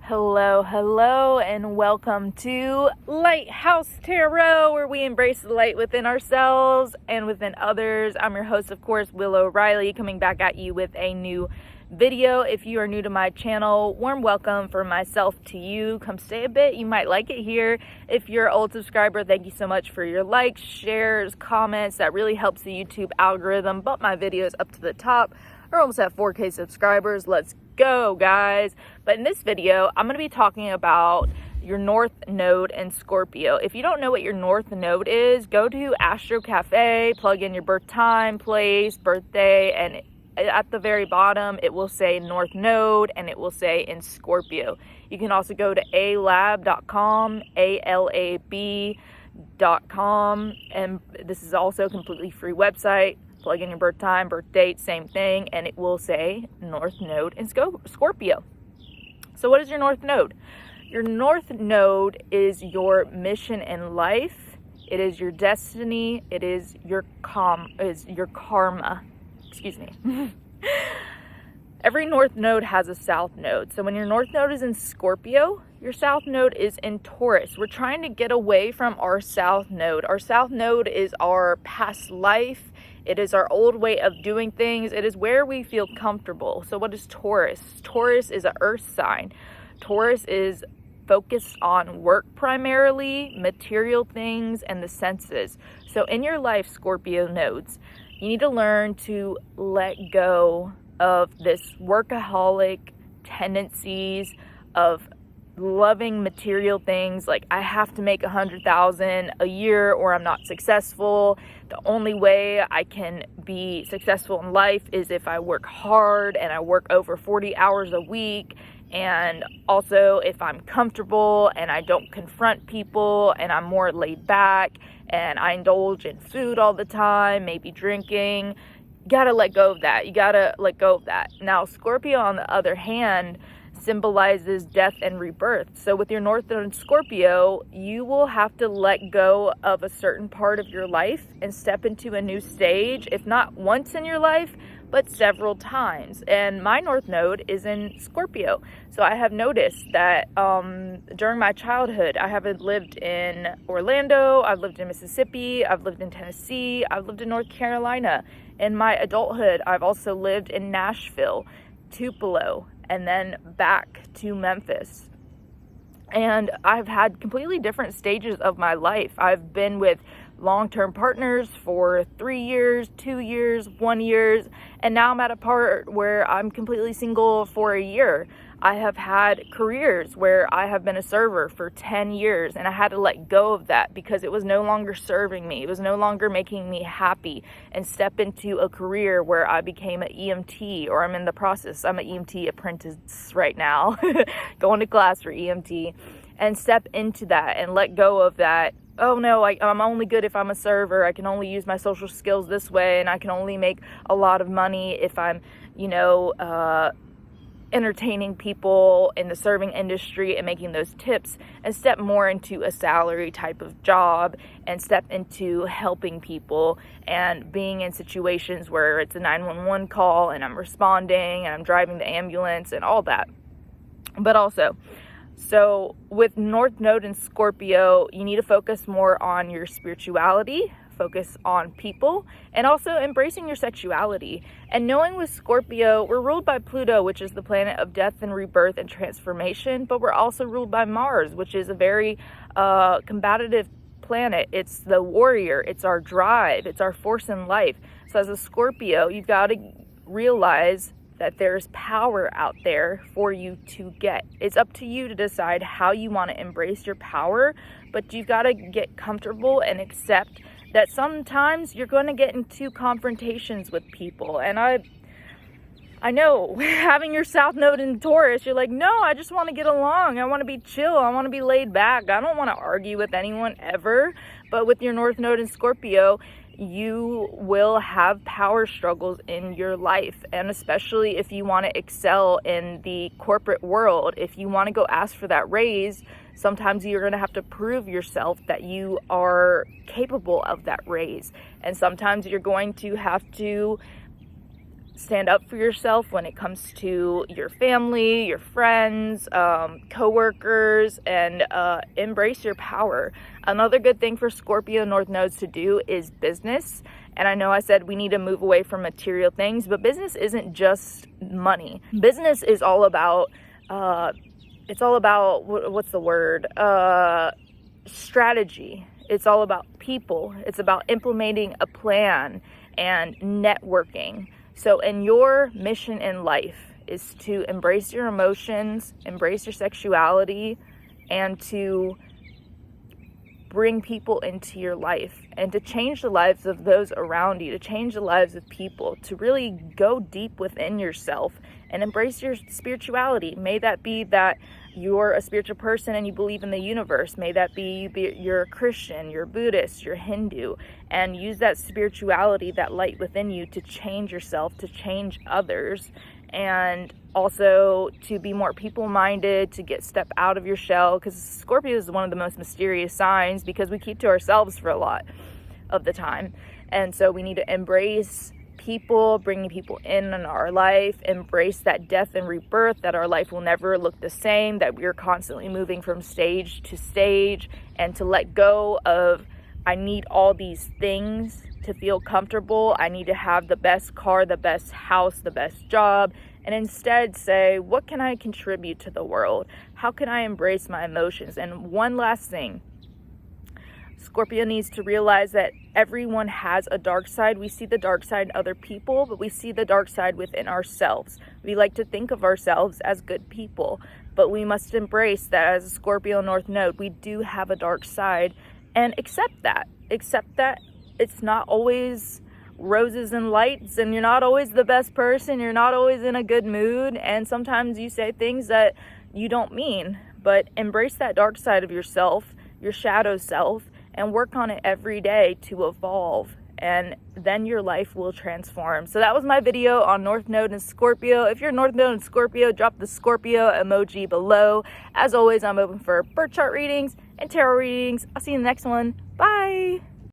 Hello, and welcome to Lighthouse Tarot, where we embrace the light within ourselves and within others. I'm your host, of course, O'Nerriley, coming back at you with a new video. If you are new to my channel, warm welcome from myself to you. Come stay a bit, you might like it here. If you're an old subscriber, thank you so much for your likes, shares, comments. That really helps the YouTube algorithm bump my videos up to the top. We're almost at 4K subscribers. Let's go, guys. But in this video, I'm going to be talking about your North Node in Scorpio. If you don't know what your North Node is, go to Astro Cafe, plug in your birth time, place, birthday, and at the very bottom, it will say North Node, and it will say in Scorpio. You can also go to alab.com, alab.com, and this is also a completely free website. Plug in your birth time, birth date, same thing, and it will say North Node in Scorpio. So what is your North Node? Your North Node is your mission in life. It is your destiny. It is your karma. Excuse me. Every North Node has a South Node. So when your North Node is in Scorpio, your South Node is in Taurus. We're trying to get away from our South Node. Our South Node is our past life. It is our old way of doing things. It is where we feel comfortable. So what is Taurus? Taurus is an earth sign. Taurus is focused on work primarily, material things, and the senses. So in your life, Scorpio nodes, you need to learn to let go of this workaholic tendencies of loving material things, like I have to make 100,000 a year or I'm not successful. The only way I can be successful in life is if I work hard and I work over 40 hours a week, and also if I'm comfortable and I don't confront people and I'm more laid back and I indulge in food all the time, maybe drinking. You gotta let go of that. You gotta let go of that. Now, Scorpio, on the other hand, symbolizes death and rebirth. So with your North Node in Scorpio, you will have to let go of a certain part of your life and step into a new stage, if not once in your life, but several times. And my North Node is in Scorpio. So I have noticed that during my childhood, I haven't lived in Orlando, I've lived in Mississippi, I've lived in Tennessee, I've lived in North Carolina. In my adulthood, I've also lived in Nashville, Tupelo, and then back to Memphis. And I've had completely different stages of my life. I've been with long-term partners for 3 years, 2 years, 1 year, and now I'm at a part where I'm completely single for a year. I have had careers where I have been a server for 10 years, and I had to let go of that because it was no longer serving me. It was no longer making me happy, and step into a career where I became an EMT, or I'm in the process. I'm an EMT apprentice right now, going to class for EMT, and step into that and let go of that. Oh no, I'm only good if I'm a server. I can only use my social skills this way, and I can only make a lot of money if I'm, entertaining people in the serving industry and making those tips, and step more into a salary type of job and step into helping people and being in situations where it's a 911 call and I'm responding and I'm driving the ambulance and all that. But also, so with North Node in Scorpio, you need to focus more on your spirituality, focus on people, and also embracing your sexuality. And knowing with Scorpio, we're ruled by Pluto, which is the planet of death and rebirth and transformation, but we're also ruled by Mars, which is a very combative planet. It's the warrior, it's our drive, it's our force in life. So as a Scorpio, you've got to realize that there's power out there for you to get. It's up to you to decide how you want to embrace your power, but you've got to get comfortable and accept that sometimes you're going to get into confrontations with people. And I know, having your South Node in Taurus, you're like, no, I just want to get along. I want to be chill. I want to be laid back. I don't want to argue with anyone ever. But with your North Node in Scorpio, you will have power struggles in your life, and especially if you want to excel in the corporate world. If you want to go ask for that raise, sometimes you're going to have to prove yourself that you are capable of that raise, and sometimes you're going to have to stand up for yourself when it comes to your family, your friends, co-workers, and embrace your power. Another good thing for Scorpio North nodes to do is business. And I know I said we need to move away from material things, but business isn't just money. Business is all about, what's the word? Strategy. It's all about people. It's about implementing a plan and networking. So in your mission in life is to embrace your emotions, embrace your sexuality, and to bring people into your life and to change the lives of those around you, to change the lives of people, to really go deep within yourself and embrace your spirituality. May that be that you're a spiritual person and you believe in the universe. May that be you're a Christian, you're Buddhist, you're Hindu, and use that spirituality, that light within you to change yourself, to change others, and also to be more people-minded, to step out of your shell, because Scorpio is one of the most mysterious signs because we keep to ourselves for a lot of the time. And so we need to embrace people, bringing people in our life, embrace that death and rebirth, that our life will never look the same, that we're constantly moving from stage to stage, and to let go of, I need all these things to feel comfortable. I need to have the best car, the best house, the best job, and instead say, what can I contribute to the world? How can I embrace my emotions? And one last thing, Scorpio needs to realize that everyone has a dark side. We see the dark side in other people, but we see the dark side within ourselves. We like to think of ourselves as good people, but we must embrace that as a Scorpio North node, we do have a dark side, and accept that. Accept that it's not always roses and lights, and you're not always the best person, you're not always in a good mood, and sometimes you say things that you don't mean, but embrace that dark side of yourself, your shadow self, and work on it every day to evolve, and then your life will transform. So that was my video on North Node and Scorpio. If you're North Node and Scorpio, drop the Scorpio emoji below. As always, I'm open for birth chart readings and tarot readings. I'll see you in the next one. Bye!